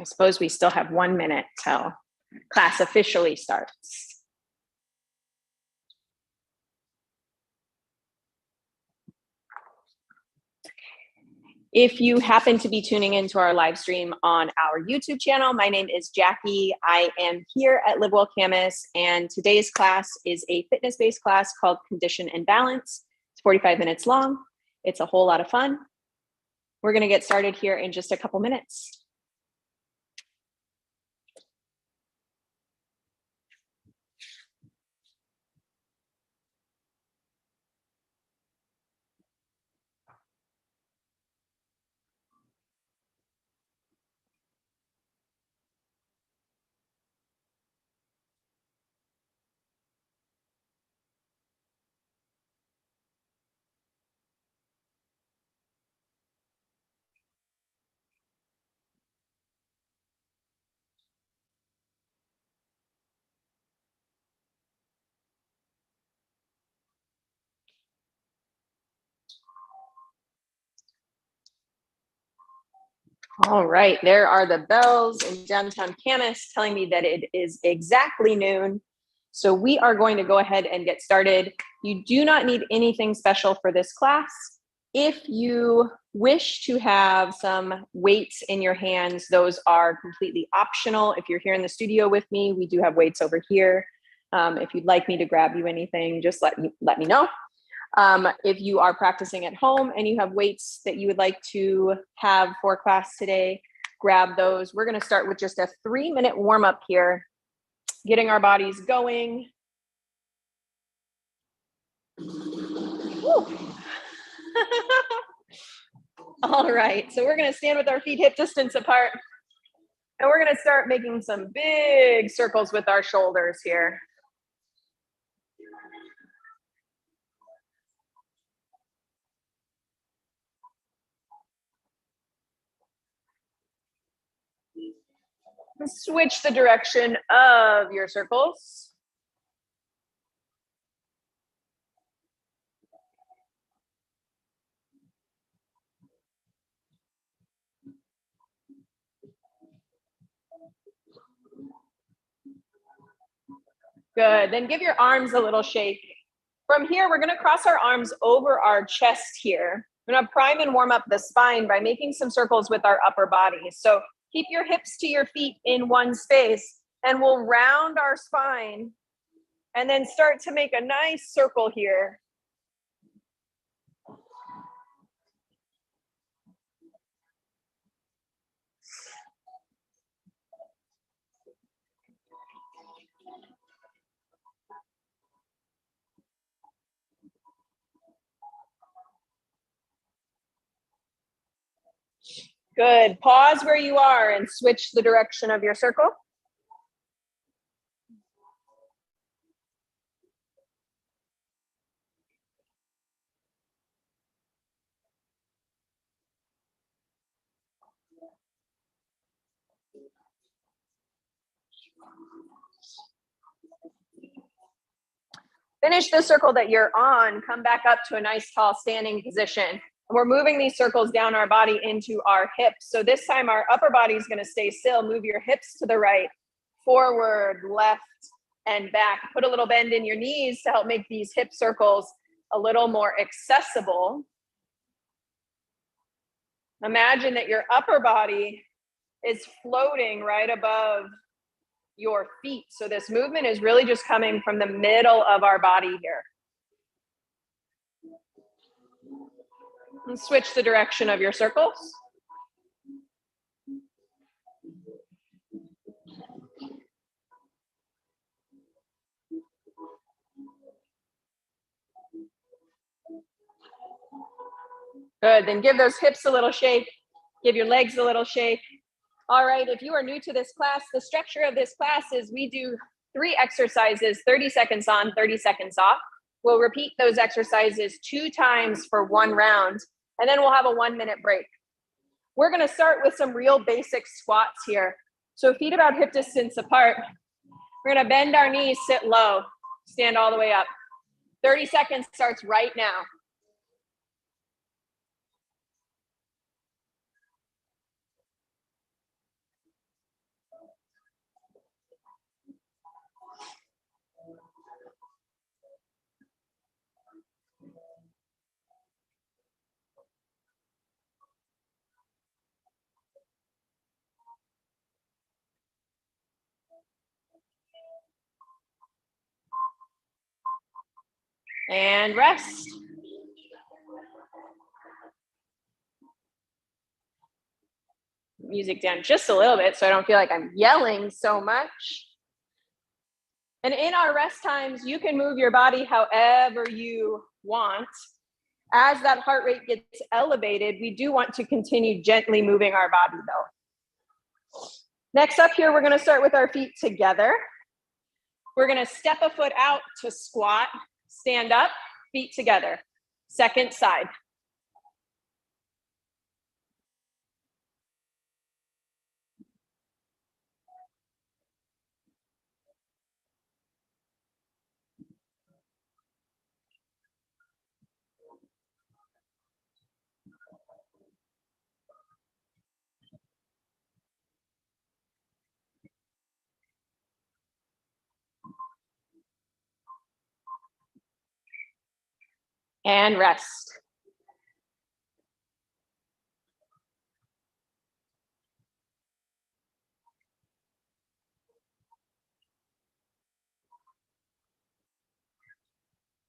suppose we still have 1 minute till class officially starts. If you happen to be tuning into our live stream on our YouTube channel, my name is Jackie. I am here at Live Well Camas, and today's class is a fitness-based class called Condition and Balance. It's 45 minutes long. It's a whole lot of fun. We're going to get started here in just a couple minutes. All right, there are the bells in downtown Camas telling me that it is exactly noon. So we are going to go ahead and get started. You do not need anything special for this class. If you wish to have some weights in your hands, those are completely optional. If you're here in the studio with me, we do have weights over here. If you'd like me to grab you anything, just let me know. If you are practicing at home and you have weights that you would like to have for class today, grab those. We're going to start with just a 3-minute warm-up here, getting our bodies going. All right, so we're going to stand with our feet hip distance apart, and we're going to start making some big circles with our shoulders here. Switch the direction of your circles. Good, then give your arms a little shake. From here, we're gonna cross our arms over our chest here. We're gonna prime and warm up the spine by making some circles with our upper body. So keep your hips to your feet in one space, and we'll round our spine and then start to make a nice circle here. Good, pause where you are and switch the direction of your circle. Finish the circle that you're on, come back up to a nice tall standing position. We're moving these circles down our body into our hips. So this time our upper body is going to stay still. Move your hips to the right, forward, left, and back. Put a little bend in your knees to help make these hip circles a little more accessible. Imagine that your upper body is floating right above your feet. So this movement is really just coming from the middle of our body here. And switch the direction of your circles. Good, then give those hips a little shake. Give your legs a little shake. All right, if you are new to this class, the structure of this class is we do 3 exercises, 30 seconds on, 30 seconds off. We'll repeat those exercises 2 times for 1 round, and then we'll have a 1-minute break. We're gonna start with some real basic squats here. So feet about hip distance apart. We're gonna bend our knees, sit low, stand all the way up. 30 seconds starts right now. And rest. Music down just a little bit so I don't feel like I'm yelling so much. And in our rest times, you can move your body however you want. As that heart rate gets elevated, we do want to continue gently moving our body though. Next up here, we're gonna start with our feet together. We're gonna step a foot out to squat, stand up, feet together. Second side. And rest.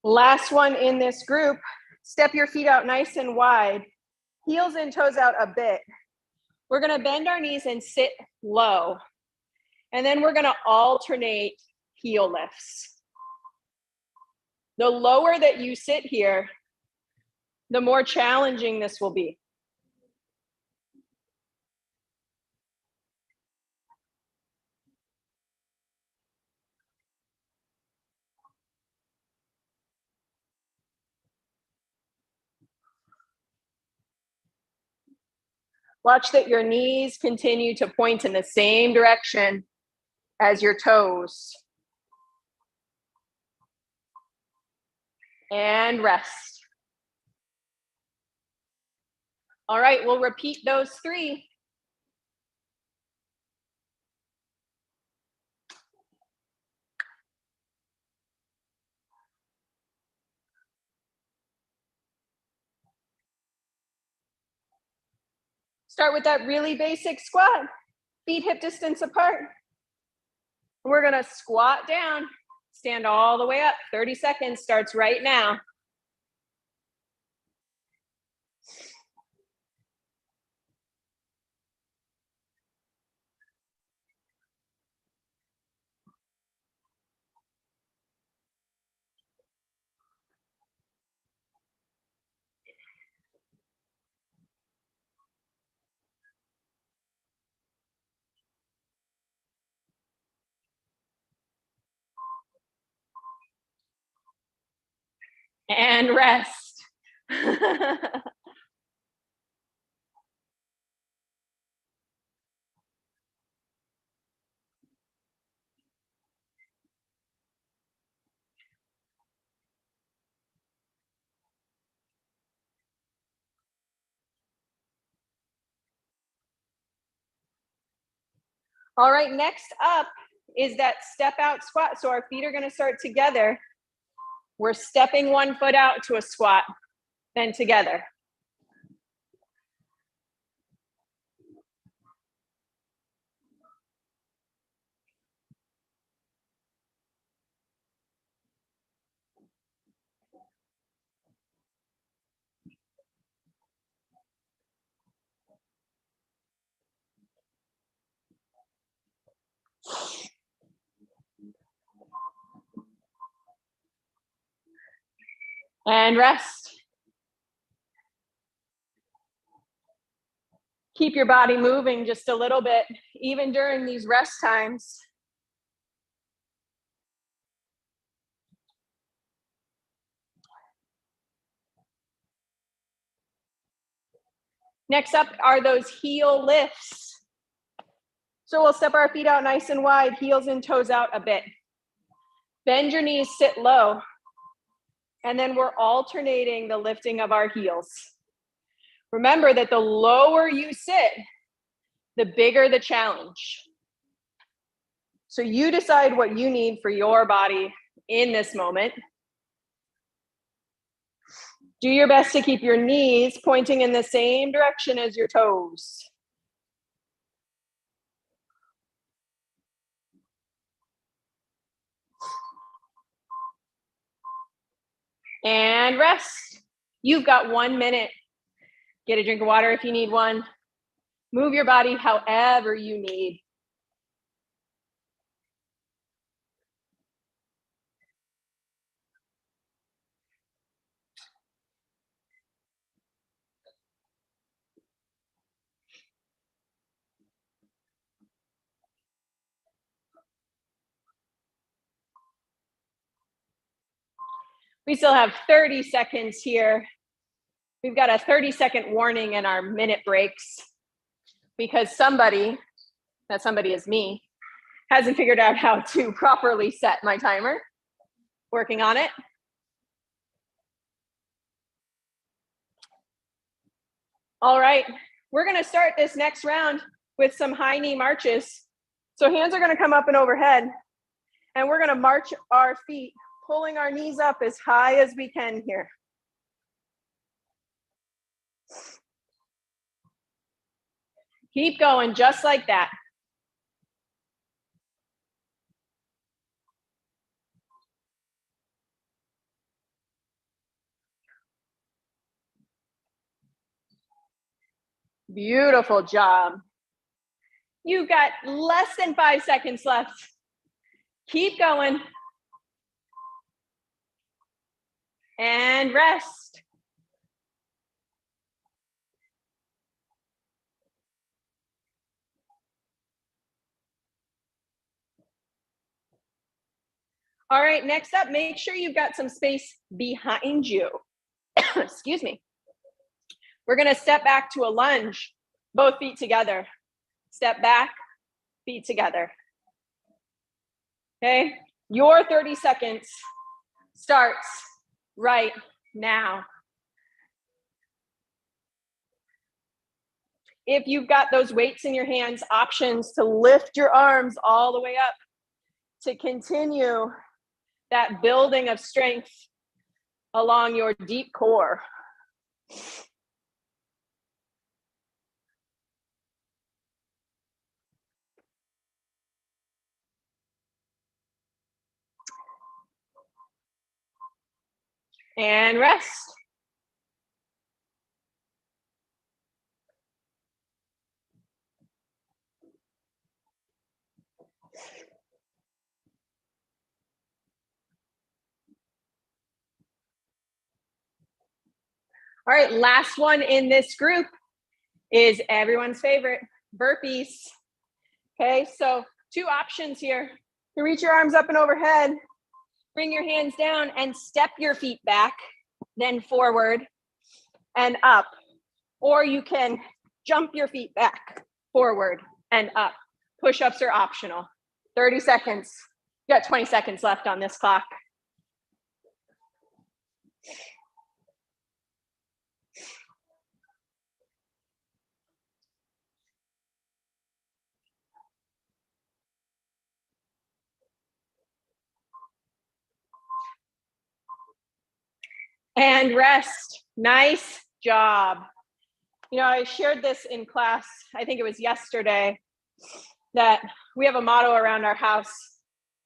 Last one in this group, step your feet out nice and wide, heels and toes out a bit. We're gonna bend our knees and sit low. And then we're gonna alternate heel lifts. The lower that you sit here, the more challenging this will be. Watch that your knees continue to point in the same direction as your toes. And rest. All right, we'll repeat those 3. Start with that really basic squat, feet hip distance apart. We're gonna squat down, stand all the way up. 30 seconds starts right now. And rest. All right, next up is that step out squat. So our feet are gonna start together. We're stepping one foot out to a squat, then together. And rest. Keep your body moving just a little bit, even during these rest times. Next up are those heel lifts. So we'll step our feet out nice and wide, heels and toes out a bit. Bend your knees, sit low. And then we're alternating the lifting of our heels. Remember that the lower you sit, the bigger the challenge. So you decide what you need for your body in this moment. Do your best to keep your knees pointing in the same direction as your toes. And rest. You've got 1 minute. Get a drink of water if you need one. Move your body however you need. We still have 30 seconds here. We've got a 30-second warning in our minute breaks because somebody, that somebody is me, hasn't figured out how to properly set my timer. Working on it. All right, we're gonna start this next round with some high knee marches. So hands are gonna come up and overhead, and we're gonna march our feet, pulling our knees up as high as we can here. Keep going just like that. Beautiful job. You've got less than 5 seconds left. Keep going. And rest. All right, next up, make sure you've got some space behind you. Excuse me. We're gonna step back to a lunge, both feet together. Step back, feet together. Okay, your 30 seconds starts right now. If you've got those weights in your hands, options to lift your arms all the way up to continue that building of strength along your deep core. And rest. All right, last one in this group is everyone's favorite, burpees. Okay, so 2 options here. You reach your arms up and overhead, bring your hands down and step your feet back, then forward and up. Or you can jump your feet back, forward and up. Push-ups are optional. 30 seconds. You got 20 seconds left on this clock. And rest. Nice job. You know, I shared this in class, I think it was yesterday, that we have a motto around our house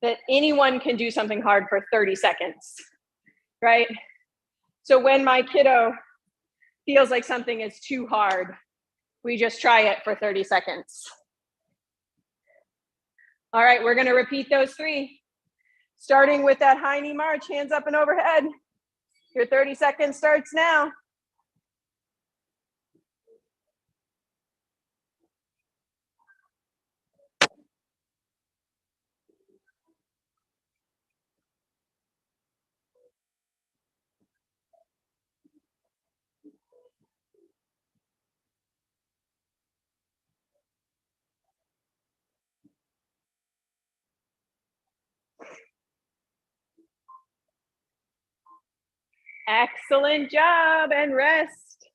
that anyone can do something hard for 30 seconds, right? So when my kiddo feels like something is too hard, we just try it for 30 seconds. All right, we're gonna repeat those 3. Starting with that high knee march, hands up and overhead. Your 30 seconds starts now. Excellent job, and rest.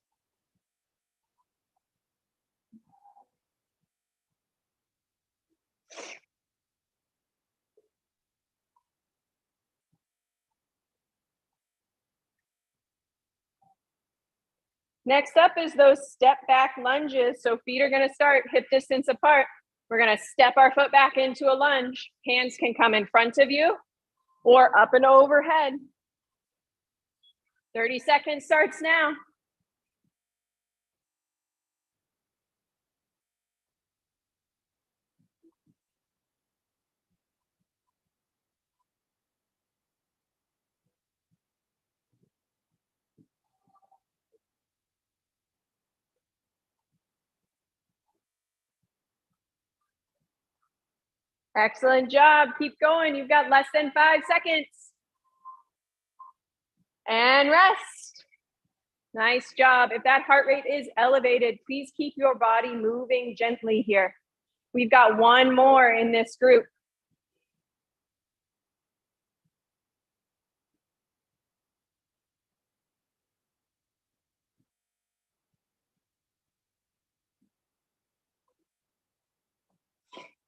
Next up is those step back lunges. So feet are gonna start hip distance apart. We're gonna step our foot back into a lunge. Hands can come in front of you or up and overhead. 30 seconds starts now. Excellent job. Keep going. You've got less than 5 seconds. And rest. Nice job. If that heart rate is elevated, please keep your body moving gently here. We've got one more in this group.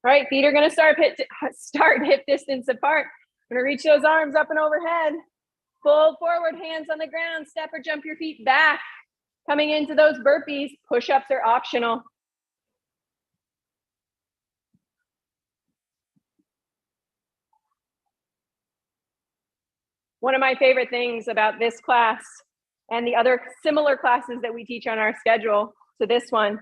All right, feet are gonna start hip distance apart. Gonna reach those arms up and overhead. Fold forward, hands on the ground, step or jump your feet back. Coming into those burpees, push-ups are optional. One of my favorite things about this class and the other similar classes that we teach on our schedule to this one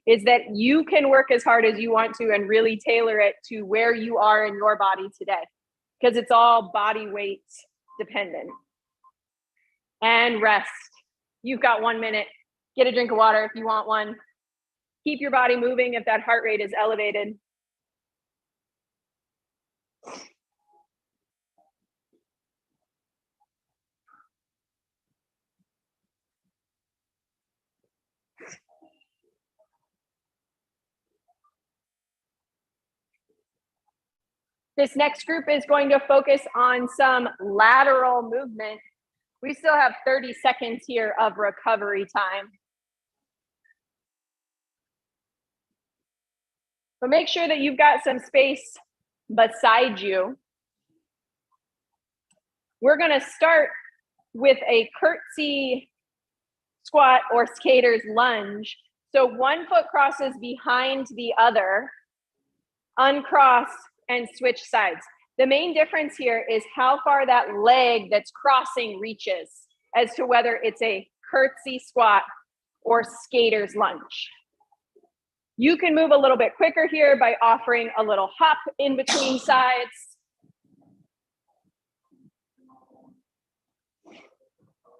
is that you can work as hard as you want to and really tailor it to where you are in your body today, because it's all body weight dependent. And rest. You've got 1 minute. Get a drink of water if you want one. Keep your body moving if that heart rate is elevated. This next group is going to focus on some lateral movement. We still have 30 seconds here of recovery time. But make sure that you've got some space beside you. We're gonna start with a curtsy squat or skater's lunge. So one foot crosses behind the other, uncross and switch sides. The main difference here is how far that leg that's crossing reaches as to whether it's a curtsy squat or skater's lunge. You can move a little bit quicker here by offering a little hop in between sides.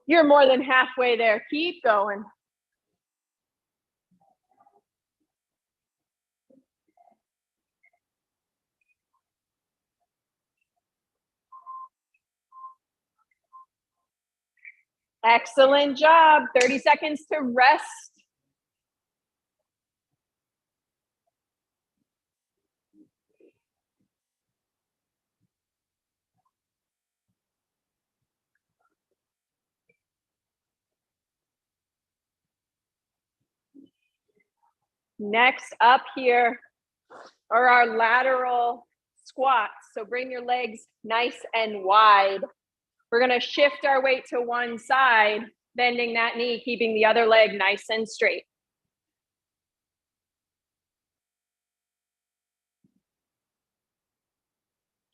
You're more than halfway there. Keep going. Excellent job. 30 seconds to rest. Next up here are our lateral squats. So bring your legs nice and wide. We're gonna shift our weight to one side, bending that knee, keeping the other leg nice and straight.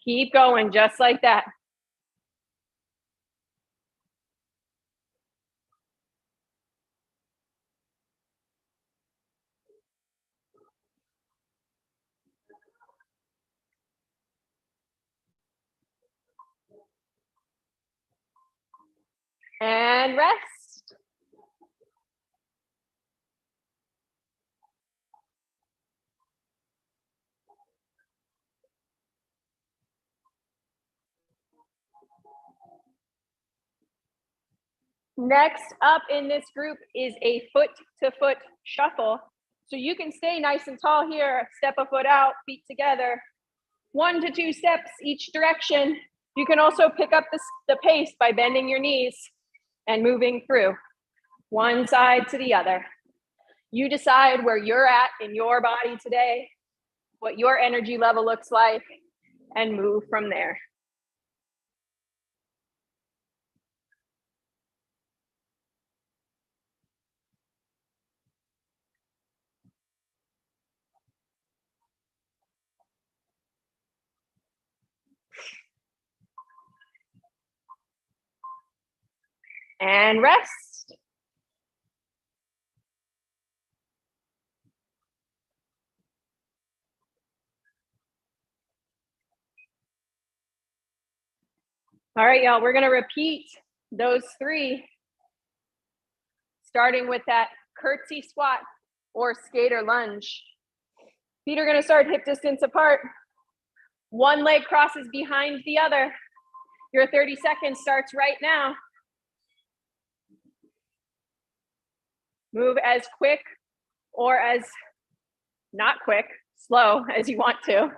Keep going, just like that. And rest. Next up in this group is a foot-to-foot shuffle. So you can stay nice and tall here, step a foot out, feet together. 1 to 2 steps each direction. You can also pick up the pace by bending your knees and moving through one side to the other. You decide where you're at in your body today, what your energy level looks like, and move from there. And rest. All right, y'all, we're gonna repeat those 3, starting with that curtsy squat or skater lunge. Feet are gonna start hip distance apart. One leg crosses behind the other. Your 30 seconds starts right now. Move as quick or as not quick, slow as you want to.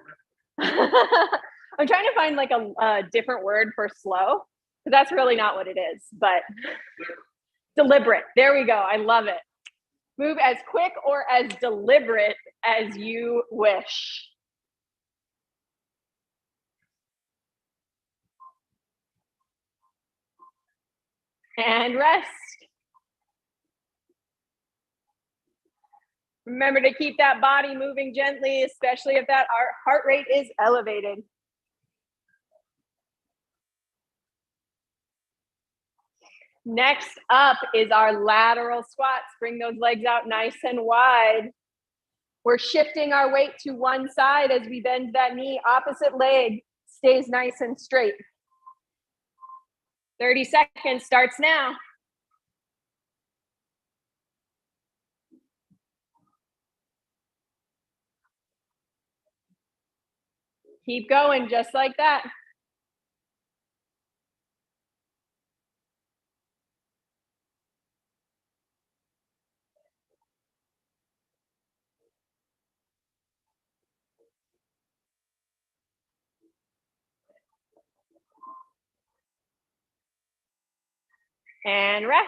I'm trying to find like a different word for slow, because that's really not what it is, but deliberate. There we go. I love it. Move as quick or as deliberate as you wish. And rest. Remember to keep that body moving gently, especially if that heart rate is elevated. Next up is our lateral squats. Bring those legs out nice and wide. We're shifting our weight to one side as we bend that knee. Opposite leg stays nice and straight. 30 seconds starts now. Keep going just like that. And rest.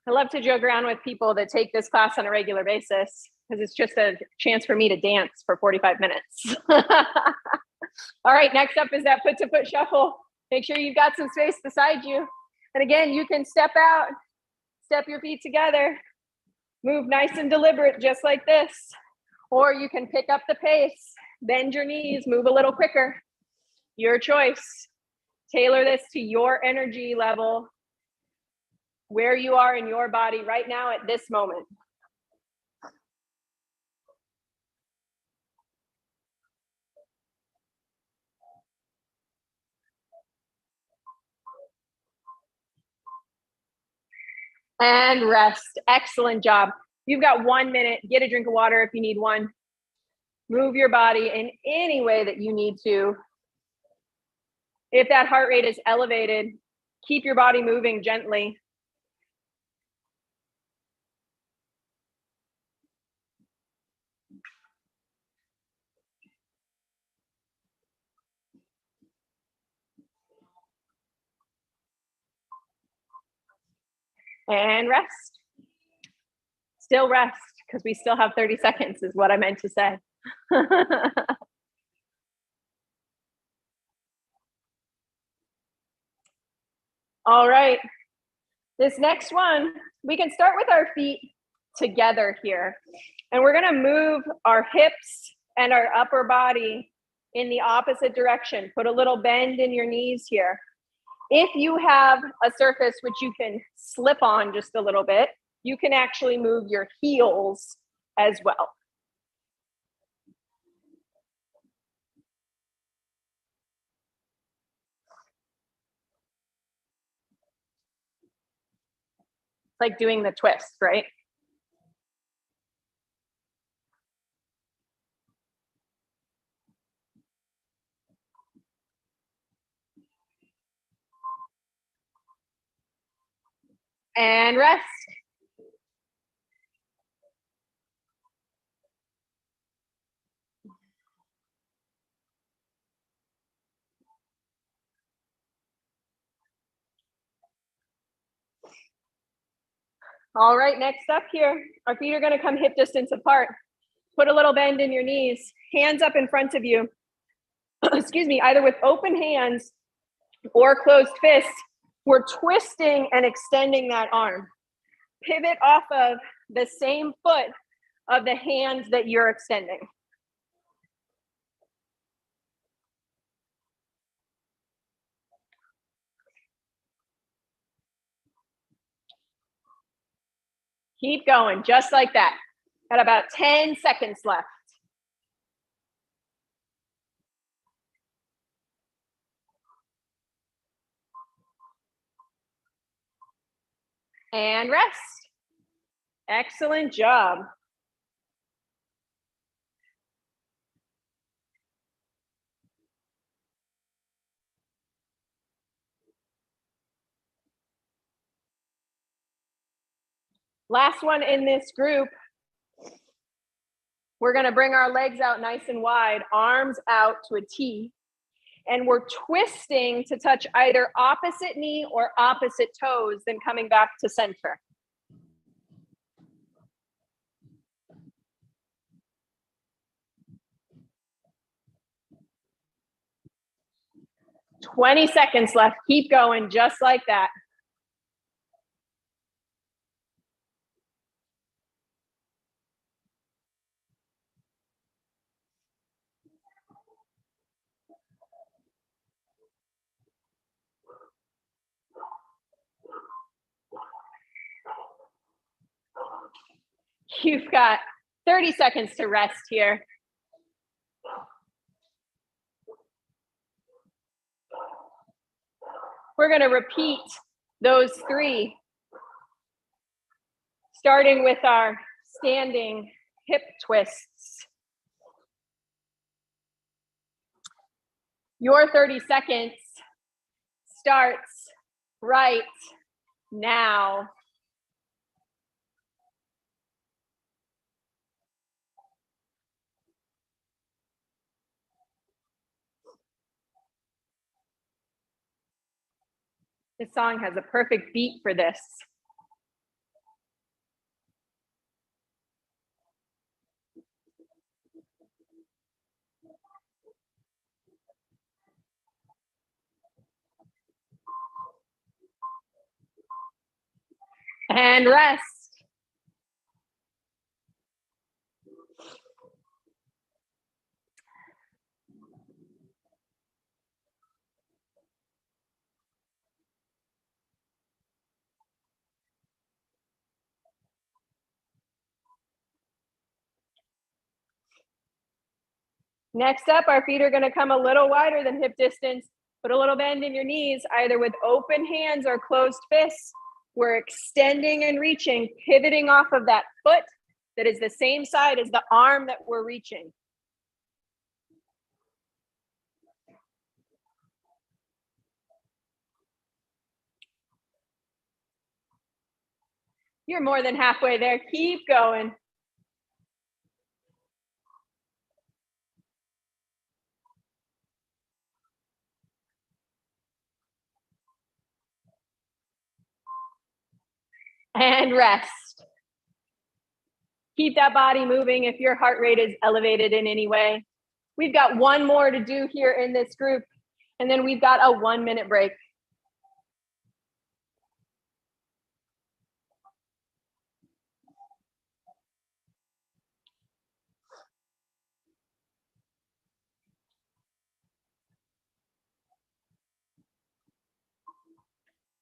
I love to joke around with people that take this class on a regular basis, because it's just a chance for me to dance for 45 minutes. All right, next up is that foot to foot shuffle. Make sure you've got some space beside you. And again, you can step out, step your feet together, move nice and deliberate, just like this. Or you can pick up the pace, bend your knees, move a little quicker. Your choice. Tailor this to your energy level, where you are in your body right now at this moment. And rest. Excellent job. You've got 1 minute. Get a drink of water if you need one. Move your body in any way that you need to. If that heart rate is elevated, keep your body moving gently. And rest. Still rest, because we still have 30 seconds is what I meant to say. All right. This next one, we can start with our feet together here. And we're going to move our hips and our upper body in the opposite direction. Put a little bend in your knees here. If you have a surface which you can slip on just a little bit, you can actually move your heels as well. It's like doing the twist, right? And rest. All right, next up here, our feet are going to come hip distance apart. Put a little bend in your knees, hands up in front of you. Excuse me, either with open hands or closed fists. We're twisting and extending that arm. Pivot off of the same foot of the hand that you're extending. Keep going, just like that. Got about 10 seconds left. And rest. Excellent job. Last one in this group. We're gonna bring our legs out nice and wide, arms out to a T, and we're twisting to touch either opposite knee or opposite toes, then coming back to center. "20 seconds left. Keep going, just like that. You've got 30 seconds to rest here. We're gonna repeat those 3, starting with our standing hip twists. Your 30 seconds starts right now. This song has a perfect beat for this. And rest. Next up, our feet are gonna come a little wider than hip distance. Put a little bend in your knees, either with open hands or closed fists. We're extending and reaching, pivoting off of that foot that is the same side as the arm that we're reaching. You're more than halfway there. Keep going. And rest. Keep that body moving if your heart rate is elevated in any way. We've got one more to do here in this group, and then we've got a 1-minute break.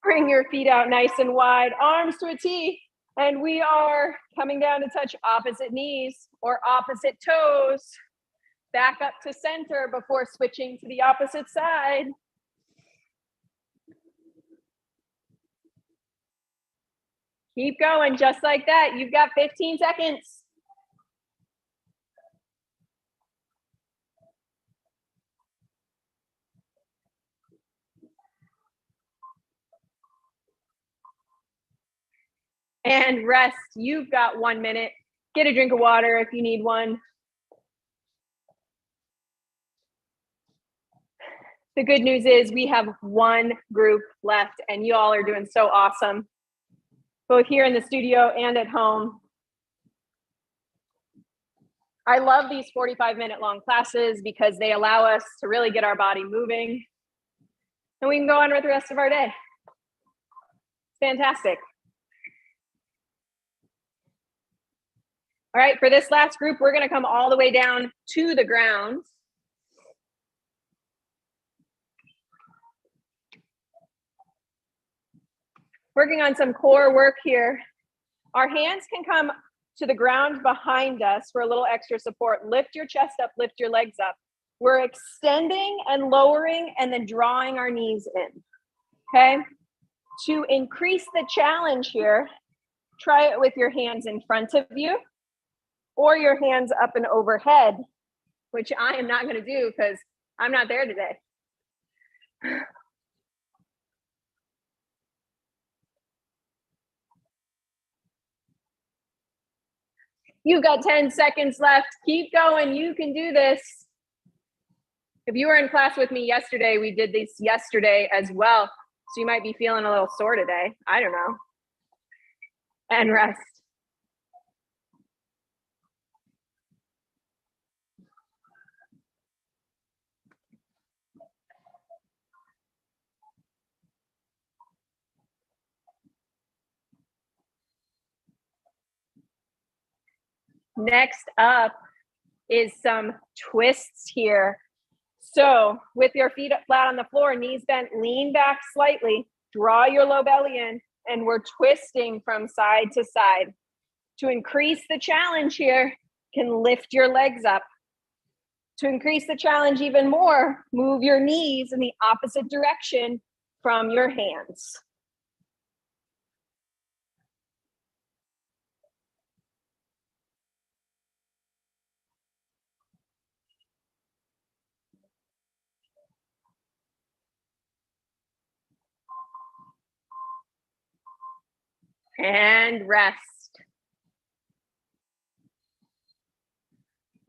Bring your feet out nice and wide, arms to a T, and we are coming down to touch opposite knees or opposite toes. Back up to center before switching to the opposite side. Keep going, just like that. You've got 15 seconds. And rest. You've got 1 minute. Get a drink of water if you need one. The good news is we have one group left, and you all are doing so awesome, both here in the studio and at home. I love these 45-minute long classes because they allow us to really get our body moving, and we can go on with the rest of our day. Fantastic. All right, for this last group, we're gonna come all the way down to the ground. Working on some core work here. Our hands can come to the ground behind us for a little extra support. Lift your chest up, lift your legs up. We're extending and lowering and then drawing our knees in, okay? To increase the challenge here, try it with your hands in front of you or your hands up and overhead, which I am not gonna do because I'm not there today. You've got 10 seconds left. Keep going. You can do this. If you were in class with me yesterday, we did this yesterday as well. So you might be feeling a little sore today. I don't know. And rest. Next up is some twists here. So with your feet flat on the floor, knees bent, lean back slightly, draw your low belly in, and we're twisting from side to side. To increase the challenge here, can lift your legs up. To increase the challenge even more, move your knees in the opposite direction from your hands. And rest.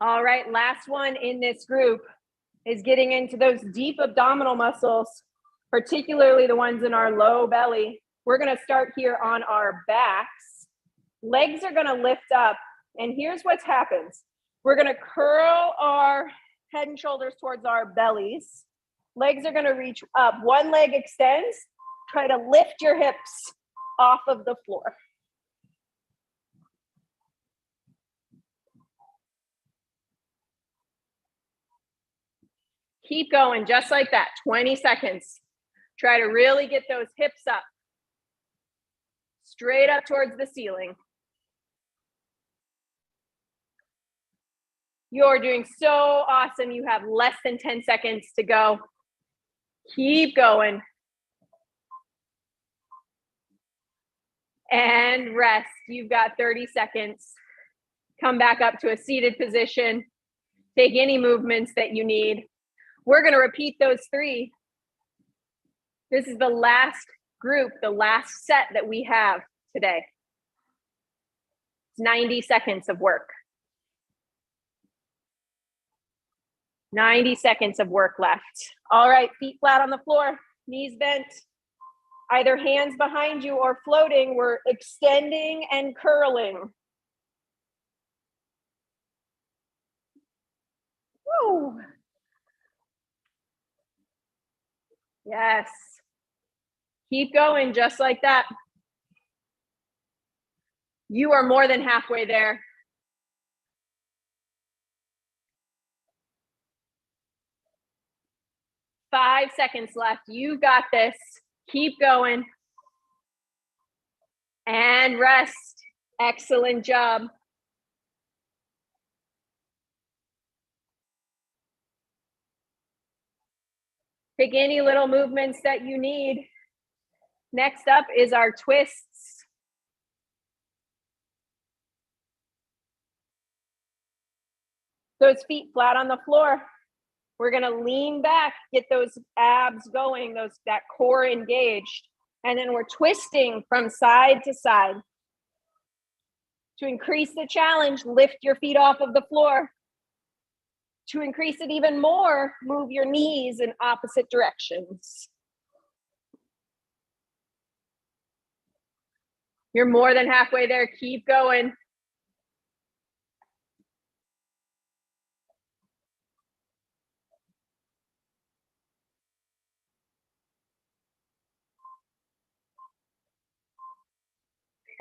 All right, last one in this group is getting into those deep abdominal muscles, particularly the ones in our low belly. We're gonna start here on our backs. Legs are gonna lift up, and here's what happens. We're gonna curl our head and shoulders towards our bellies. Legs are gonna reach up. One leg extends. Try to lift your hips off of the floor. Keep going, just like that, 20 seconds. Try to really get those hips up, straight up towards the ceiling. You're doing so awesome. You have less than 10 seconds to go. Keep going. And rest. You've got 30 seconds. Come back up to a seated position. Take any movements that you need. We're going to repeat those 3. This is the last group, the last set that we have today. It's 90 seconds of work. 90 seconds of work left. All right, feet flat on the floor, knees bent, either hands behind you or floating. We're extending and curling. Woo. Yes. Keep going just like that. You are more than halfway there. Five seconds left. You got this. Keep going. And rest. Excellent job. Pick any little movements that you need. Next up is our twists. Those feet flat on the floor. We're gonna lean back, get those abs going, that core engaged. And then we're twisting from side to side. To increase the challenge, lift your feet off of the floor. To increase it even more, move your knees in opposite directions. You're more than halfway there. Keep going.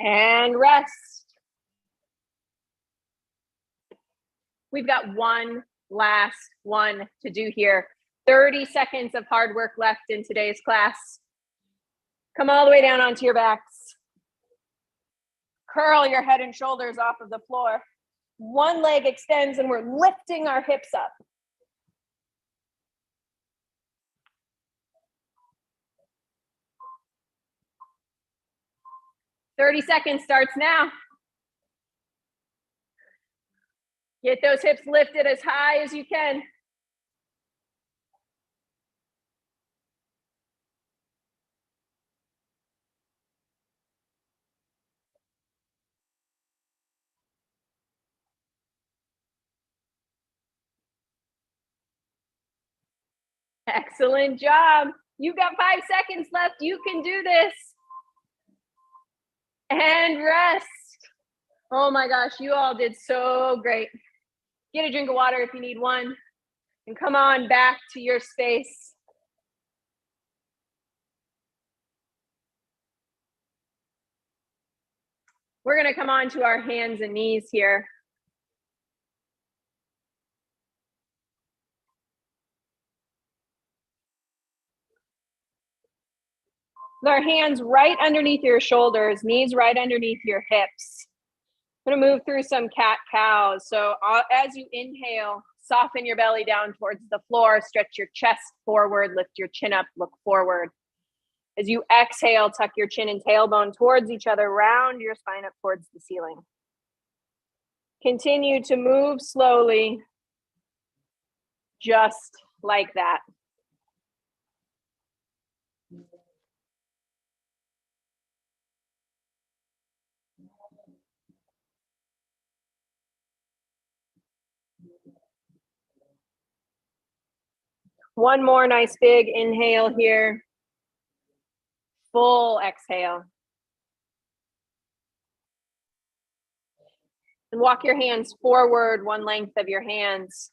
And rest. We've got one last one to do here. 30 seconds of hard work left in today's class. Come all the way down onto your backs. Curl your head and shoulders off of the floor. One leg extends and we're lifting our hips up. "30 seconds starts now. Get those hips lifted as high as you can. Excellent job. You've got 5 seconds left. You can do this. And rest. Oh my gosh, you all did so great. Get a drink of water if you need one. And come on back to your space. We're gonna come on to our hands and knees here. With our hands right underneath your shoulders, knees right underneath your hips. I'm gonna move through some cat-cows. So as you inhale, soften your belly down towards the floor, stretch your chest forward, lift your chin up, look forward. As you exhale, tuck your chin and tailbone towards each other, round your spine up towards the ceiling. Continue to move slowly, just like that. One more nice big inhale here. Full exhale. And walk your hands forward, one length of your hands.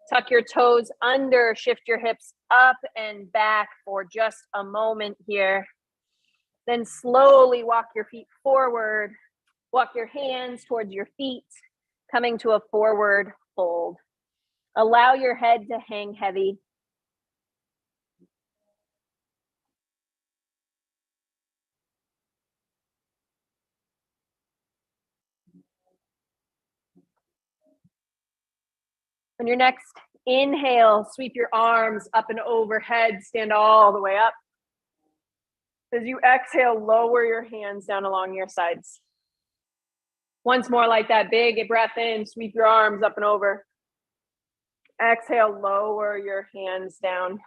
Tuck your toes under, shift your hips up and back for just a moment here. Then slowly walk your feet forward. Walk your hands towards your feet, coming to a forward fold. Allow your head to hang heavy. On your next inhale, sweep your arms up and overhead, stand all the way up. As you exhale, lower your hands down along your sides. Once more like that, big breath in, sweep your arms up and over. Exhale, lower your hands down.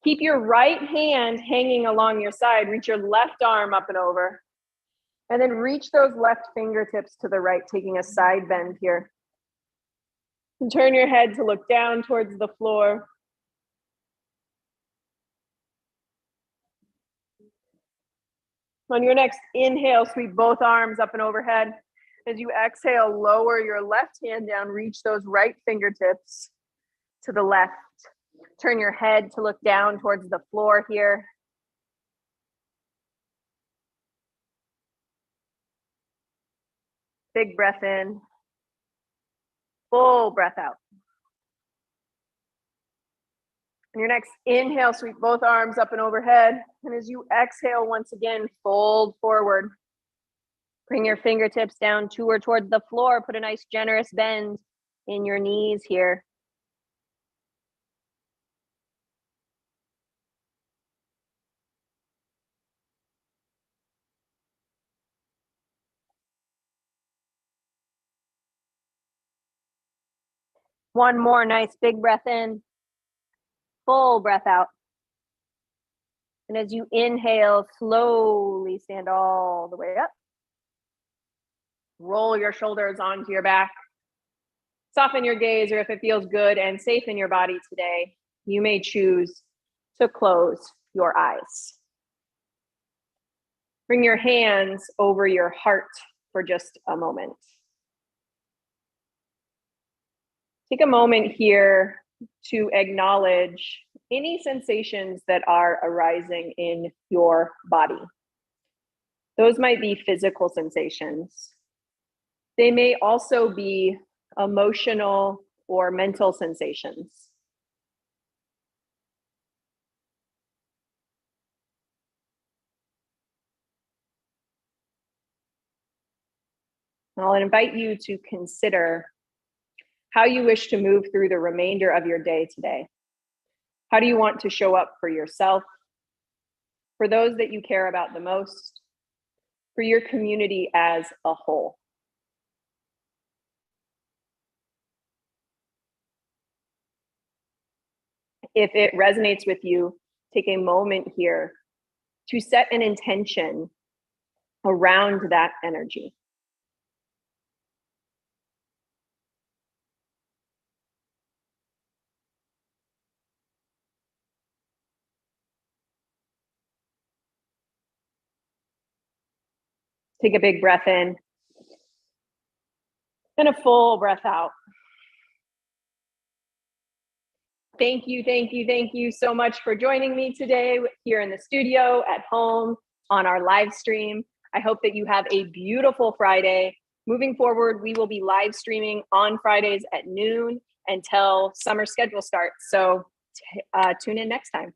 Keep your right hand hanging along your side, reach your left arm up and over. And then reach those left fingertips to the right, taking a side bend here. And turn your head to look down towards the floor. On your next inhale, sweep both arms up and overhead. As you exhale, lower your left hand down, reach those right fingertips to the left. Turn your head to look down towards the floor here. Big breath in. Full breath out. On your next inhale, sweep both arms up and overhead. And as you exhale, once again, fold forward. Bring your fingertips down to or towards the floor. Put a nice generous bend in your knees here. One more nice big breath in. Full breath out. And as you inhale, slowly stand all the way up. Roll your shoulders onto your back. Soften your gaze, or if it feels good and safe in your body today, you may choose to close your eyes. Bring your hands over your heart for just a moment. Take a moment here to acknowledge any sensations that are arising in your body. Those might be physical sensations. They may also be emotional or mental sensations. I'll invite you to consider how you wish to move through the remainder of your day today. How do you want to show up for yourself, for those that you care about the most, for your community as a whole? If it resonates with you, take a moment here to set an intention around that energy. Take a big breath in and a full breath out. Thank you so much for joining me today here in the studio, at home, on our live stream. I hope that you have a beautiful Friday. Moving forward, we will be live streaming on Fridays at noon until summer schedule starts. So tune in next time.